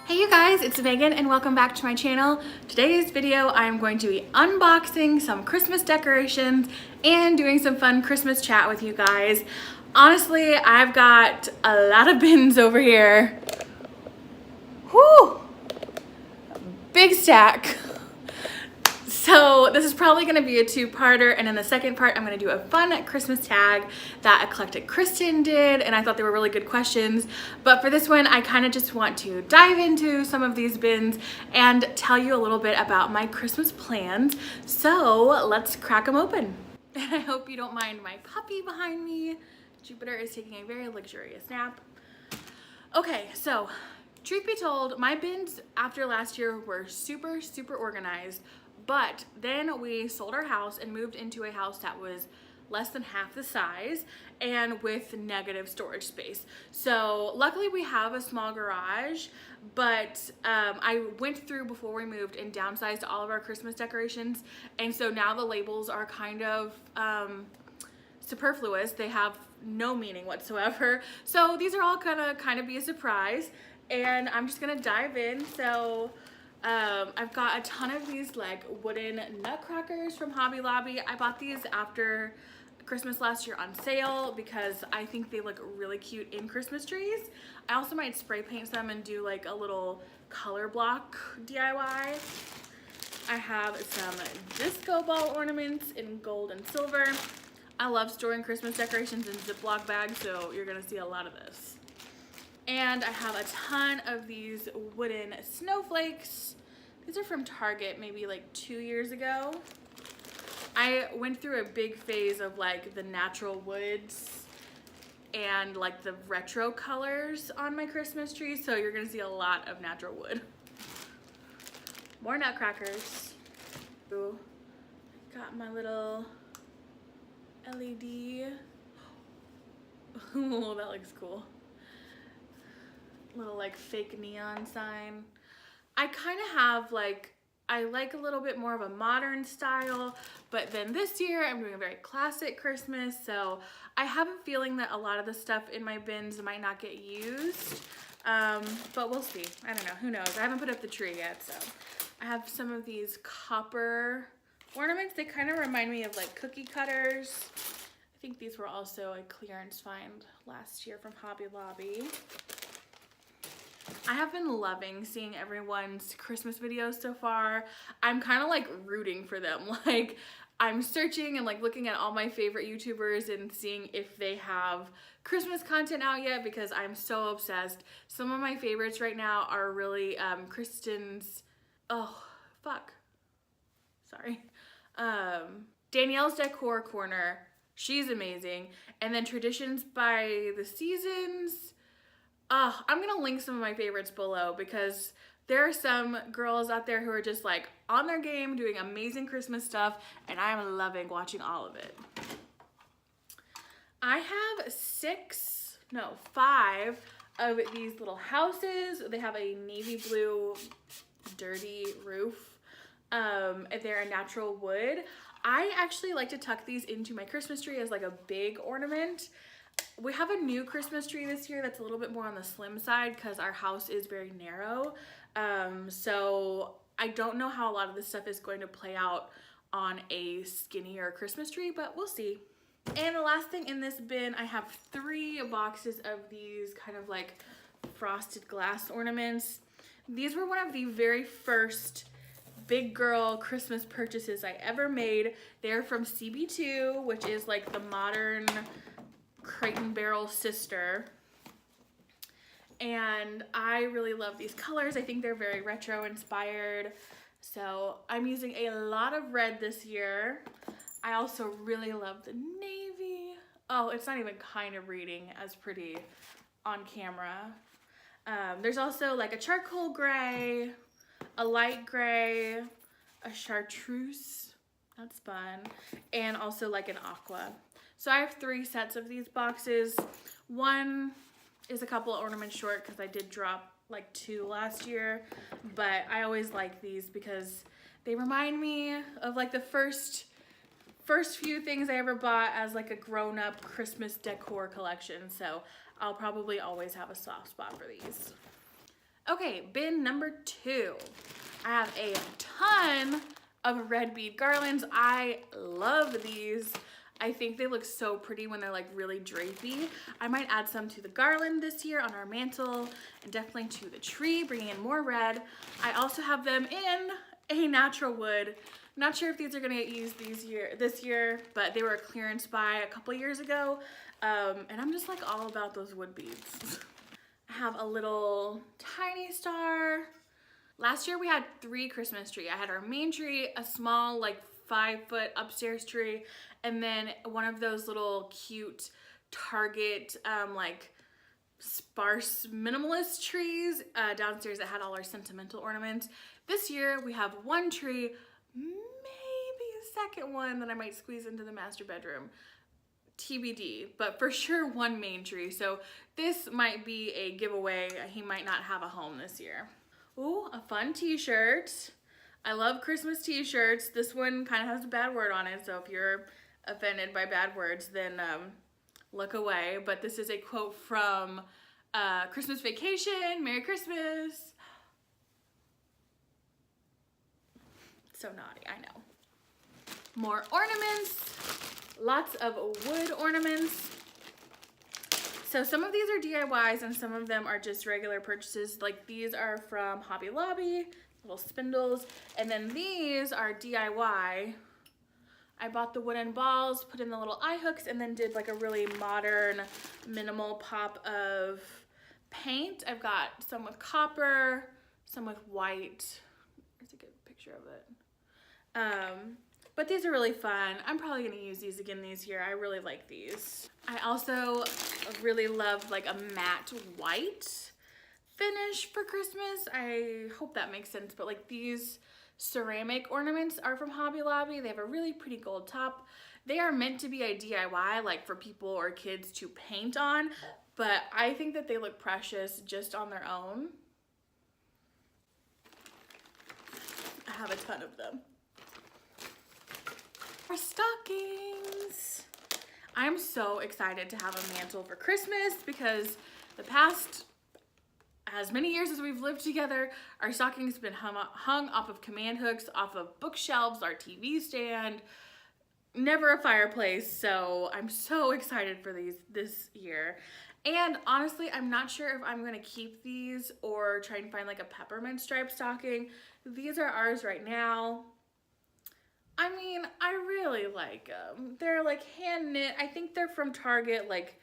Hey you guys, it's Megan and welcome back to my channel. Today's video I'm going to be unboxing some Christmas decorations and doing some fun Christmas chat with you guys. Honestly, I've got a lot of bins over here. Whew! Big stack. So this is probably gonna be a two-parter, and in the second part, I'm gonna do a fun Christmas tag that Eclectic Kristen did, and I thought they were really good questions. But for this one, I kind of just want to dive into some of these bins and tell you a little bit about my Christmas plans. So let's crack them open. And I hope you don't mind my puppy behind me. Jupiter is taking a very luxurious nap. Okay, so truth be told, my bins after last year were super organized. But then we sold our house and moved into a house that was less than half the size and with negative storage space. So luckily we have a small garage, but I went through before we moved and downsized all of our Christmas decorations. And so now the labels are kind of superfluous. They have no meaning whatsoever. So these are all gonna kind of be a surprise, and I'm just gonna dive in. So I've got a ton of these like wooden nutcrackers from Hobby Lobby. I bought these after Christmas last year on sale because I think they look really cute in Christmas trees. I also might spray paint them and do like a little color block DIY. I have some disco ball ornaments in gold and silver. I love storing Christmas decorations in Ziploc bags, so you're gonna see a lot of this. And I have a ton of these wooden snowflakes. These are from Target maybe like 2 years ago. I went through a big phase of like the natural woods and like the retro colors on my Christmas tree, so you're gonna see a lot of natural wood. More nutcrackers. Ooh, got my little LED. Oh, that looks cool. Little like fake neon sign. I kind of have like, I like a little bit more of a modern style, but then this year I'm doing a very classic Christmas, so I have a feeling that a lot of the stuff in my bins might not get used, but we'll see. I don't know, who knows? I haven't put up the tree yet, so. I have some of these copper ornaments. They kind of remind me of like cookie cutters. I think these were also a clearance find last year from Hobby Lobby. I have been loving seeing everyone's Christmas videos so far. I'm kind of like rooting for them. Like I'm searching and like looking at all my favorite YouTubers and seeing if they have Christmas content out yet because I'm so obsessed. Some of my favorites right now are really Kristen's, Danielle's Decor Corner. She's amazing. And then Traditions by the Seasons. I'm gonna link some of my favorites below because there are some girls out there who are just like on their game doing amazing Christmas stuff, and I am loving watching all of it. I have 5 of these little houses. They have a navy blue dirty roof. They're a natural wood. I actually like to tuck these into my Christmas tree as like a big ornament. We have a new Christmas tree this year that's a little bit more on the slim side because our house is very narrow. So I don't know how a lot of this stuff is going to play out on a skinnier Christmas tree, but we'll see. And the last thing in this bin, I have 3 boxes of these kind of like frosted glass ornaments. These were one of the very first big girl Christmas purchases I ever made. They're from CB2, which is like the modern Crate and Barrel sister, and I really love these colors. I think they're very retro inspired, so I'm using a lot of red this year. I also really love the navy. Oh, it's not even kind of reading as pretty on camera. There's also like a charcoal gray, a light gray, a chartreuse, that's fun, and also like an aqua. So I have 3 sets of these boxes. One is a couple of ornaments short because I did drop like 2 last year, but I always like these because they remind me of like the first few things I ever bought as like a grown-up Christmas decor collection. So I'll probably always have a soft spot for these. Okay, bin number 2. I have a ton of red bead garlands. I love these. I think they look so pretty when they're like really drapey. I might add some to the garland this year on our mantle and definitely to the tree, bringing in more red. I also have them in a natural wood. Not sure if these are gonna get used this year, but they were a clearance buy a couple years ago. And I'm just like all about those wood beads. I have a little tiny star. Last year we had 3 Christmas tree. I had our main tree, a small like 5-foot upstairs tree, and then one of those little cute Target like sparse minimalist trees downstairs that had all our sentimental ornaments. This year we have 1 tree, maybe a second one that I might squeeze into the master bedroom. TBD, but for sure 1 main tree. So this might be a giveaway. He might not have a home this year. Ooh, a fun t-shirt. I love Christmas t-shirts. This one kind of has a bad word on it, so if you're offended by bad words, then look away. But this is a quote from Christmas Vacation. Merry Christmas. So naughty, I know. More ornaments. Lots of wood ornaments. So some of these are DIYs and some of them are just regular purchases. Like these are from Hobby Lobby, little spindles. And then these are DIY. I bought the wooden balls, put in the little eye hooks, and then did like a really modern, minimal pop of paint. I've got some with copper, some with white. There's a good picture of it. But these are really fun. I'm probably gonna use these again this year. I really like these. I also really love like a matte white finish for Christmas. I hope that makes sense, but like these ceramic ornaments are from Hobby Lobby. They have a really pretty gold top. They are meant to be a DIY, like for people or kids to paint on, but I think that they look precious just on their own. I have a ton of them. Our stockings. I'm so excited to have a mantle for Christmas because the past as many years as we've lived together, our stockings have been hung off of command hooks, off of bookshelves, our TV stand, never a fireplace. So I'm so excited for these this year. And honestly, I'm not sure if I'm gonna keep these or try and find like a peppermint stripe stocking. These are ours right now. I mean, I really like them. They're like hand knit. I think they're from Target like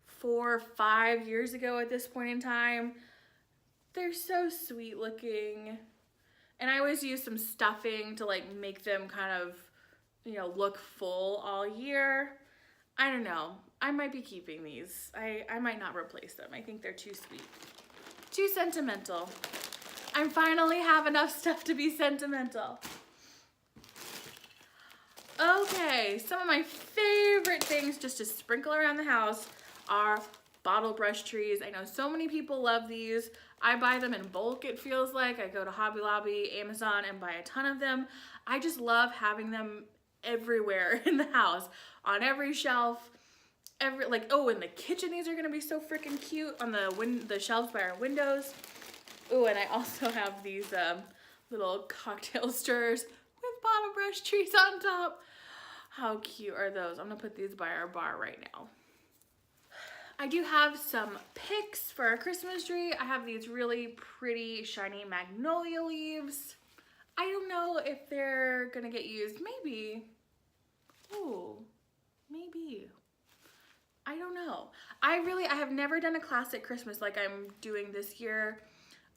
4 or 5 years ago at this point in time. They're so sweet looking. And I always use some stuffing to like make them kind of, you know, look full all year. I don't know. I might be keeping these. I might not replace them. I think they're too sweet. Too sentimental. I finally have enough stuff to be sentimental. Okay, some of my favorite things just to sprinkle around the house are bottle brush trees. I know so many people love these. I buy them in bulk, it feels like. I go to Hobby Lobby, Amazon, and buy a ton of them. I just love having them everywhere in the house, on every shelf, oh, in the kitchen, these are gonna be so freaking cute on the shelves by our windows. Oh, and I also have these little cocktail stirrers with bottle brush trees on top. How cute are those? I'm gonna put these by our bar right now. I do have some picks for our Christmas tree. I have these really pretty shiny magnolia leaves. I don't know if they're gonna get used. Maybe. Ooh, maybe. I don't know. I have never done a classic Christmas like I'm doing this year.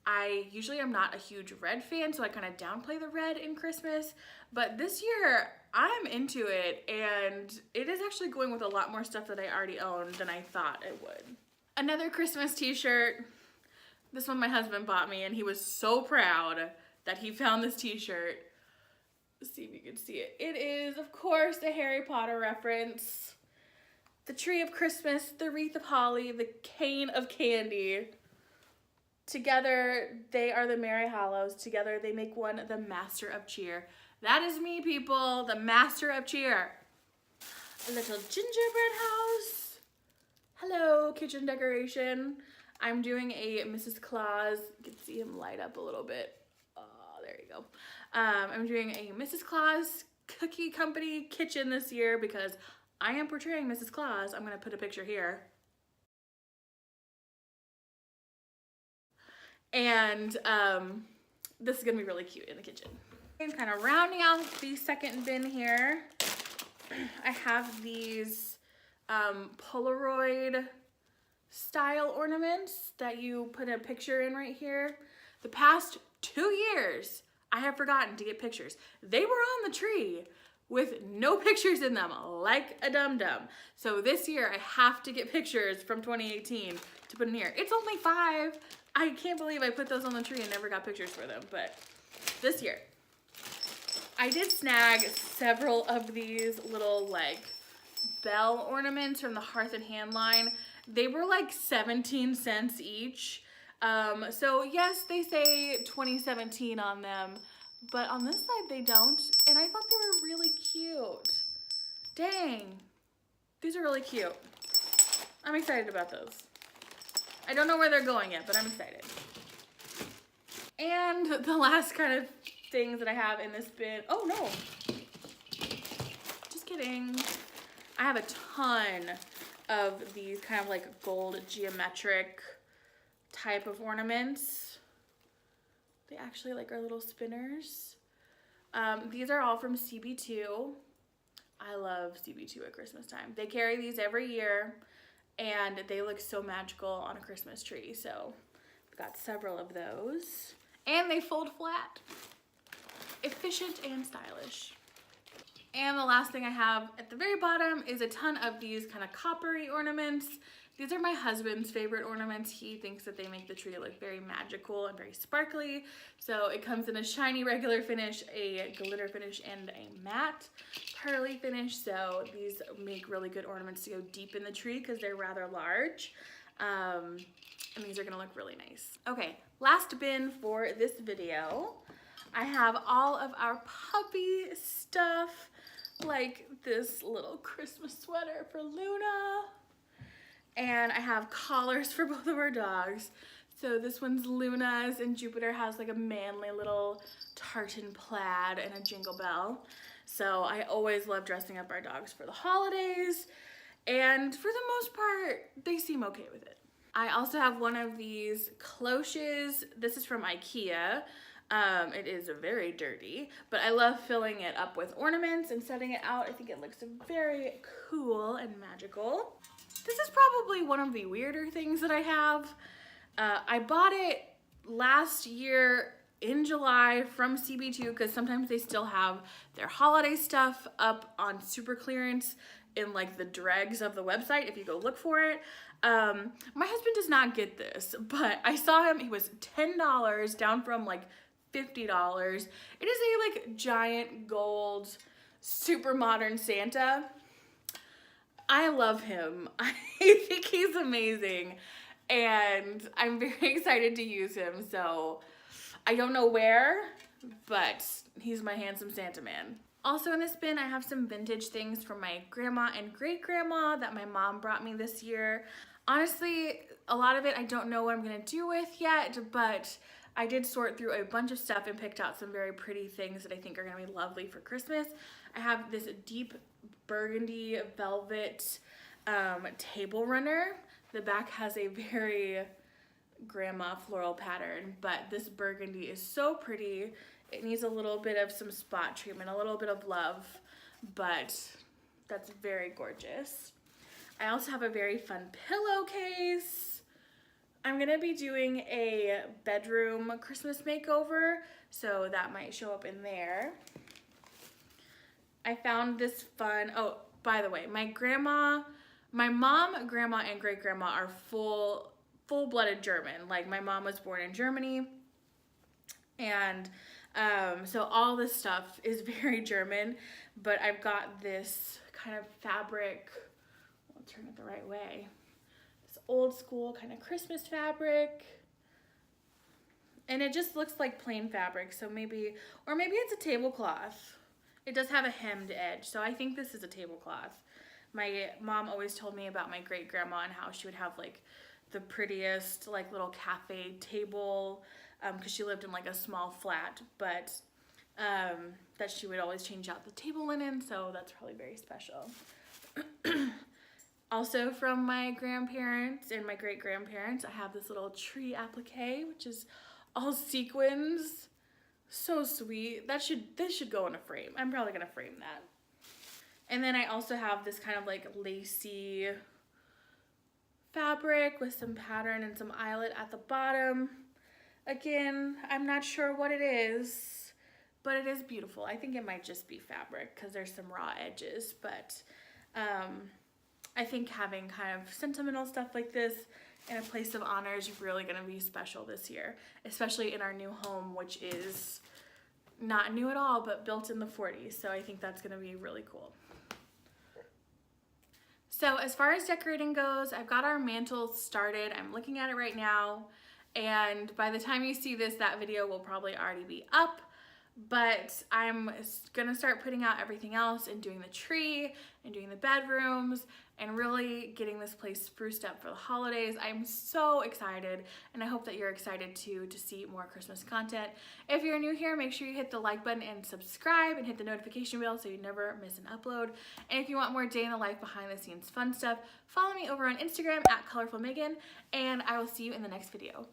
I usually am not a huge red fan, so I kind of downplay the red in Christmas. But this year, I'm into it, and it is actually going with a lot more stuff that I already own than I thought it would. Another Christmas t-shirt. This one my husband bought me, and he was so proud that he found this t-shirt. Let's see if you can see it. It is, of course, a Harry Potter reference. The tree of Christmas, the wreath of holly, the cane of candy. Together, they are the Merry Hollows. Together, they make one the Master of Cheer. That is me, people, the Master of Cheer. A little gingerbread house. Hello, kitchen decoration. I'm doing a Mrs. Claus. You can see him light up a little bit. Oh, there you go. I'm doing a Mrs. Claus Cookie Company kitchen this year because I am portraying Mrs. Claus. I'm gonna put a picture here. And this is gonna be really cute in the kitchen. I'm kind of rounding out the second bin here. I have these Polaroid style ornaments that you put a picture in right here. The past 2 years, I have forgotten to get pictures. They were on the tree with no pictures in them, like a dum-dum. So this year, I have to get pictures from 2018 to put in here. It's only 5. I can't believe I put those on the tree and never got pictures for them, but this year. I did snag several of these little like bell ornaments from the Hearth and Hand line. They were like 17 cents each. So yes, they say 2017 on them, but on this side they don't. And I thought they were really cute. Dang, these are really cute. I'm excited about those. I don't know where they're going yet, but I'm excited. And the last kind of things that I have in this bin. Oh no, just kidding. I have a ton of these kind of like gold geometric type of ornaments. They actually like are little spinners. These are all from CB2. I love CB2 at Christmas time. They carry these every year and they look so magical on a Christmas tree. So I've got several of those and they fold flat. Efficient and stylish. And the last thing I have at the very bottom is a ton of these kind of coppery ornaments. These are my husband's favorite ornaments. He thinks that they make the tree look very magical and very sparkly. So it comes in a shiny regular finish, a glitter finish, and a matte pearly finish. So these make really good ornaments to go deep in the tree because they're rather large. And these are gonna look really nice. Okay, last bin for this video. I have all of our puppy stuff, like this little Christmas sweater for Luna. And I have collars for both of our dogs. So this one's Luna's and Jupiter has like a manly little tartan plaid and a jingle bell. So I always love dressing up our dogs for the holidays. And for the most part, they seem okay with it. I also have one of these cloches. This is from IKEA. It is very dirty, but I love filling it up with ornaments and setting it out. I think it looks very cool and magical. This is probably one of the weirder things that I have. I bought it last year in July from CB2 because sometimes they still have their holiday stuff up on super clearance in like the dregs of the website if you go look for it. My husband does not get this, but I saw him, he was $10 down from like $50. It is a like giant gold super modern Santa. I love him. I think he's amazing and I'm very excited to use him. So I don't know where, but he's my handsome Santa man. Also in this bin, I have some vintage things from my grandma and great grandma that my mom brought me this year. Honestly, a lot of it I don't know what I'm gonna do with yet, but I did sort through a bunch of stuff and picked out some very pretty things that I think are gonna be lovely for Christmas. I have this deep burgundy velvet table runner. The back has a very grandma floral pattern, but this burgundy is so pretty. It needs a little bit of some spot treatment, a little bit of love, but that's very gorgeous. I also have a very fun pillowcase. I'm gonna be doing a bedroom Christmas makeover, so that might show up in there. I found this fun, oh, by the way, my mom, grandma, and great grandma are full-blooded German. Like my mom was born in Germany, and so all this stuff is very German, but I've got this kind of fabric, I'll turn it the right way. This old school kind of Christmas fabric. And it just looks like plain fabric, so maybe, or maybe it's a tablecloth. It does have a hemmed edge, so I think this is a tablecloth. My mom always told me about my great grandma and how she would have like the prettiest like little cafe table, because she lived in like a small flat, but that she would always change out the table linen, so that's probably very special. Also from my grandparents and my great-grandparents, I have this little tree applique, which is all sequins. So sweet. This should go in a frame. I'm probably gonna frame that. And then I also have this kind of like lacy fabric with some pattern and some eyelet at the bottom. Again, I'm not sure what it is, but it is beautiful. I think it might just be fabric because there's some raw edges, but I think having kind of sentimental stuff like this in a place of honor is really gonna be special this year, especially in our new home, which is not new at all, but built in the 40s. So I think that's gonna be really cool. So as far as decorating goes, I've got our mantle started. I'm looking at it right now. And by the time you see this, that video will probably already be up. But I'm gonna start putting out everything else and doing the tree and doing the bedrooms and really getting this place spruced up for the holidays. I'm so excited, and I hope that you're excited too to see more Christmas content. If you're new here, make sure you hit the like button and subscribe and hit the notification bell so you never miss an upload. And if you want more day in the life behind the scenes fun stuff, follow me over on Instagram at ColorfulMegan, and I will see you in the next video.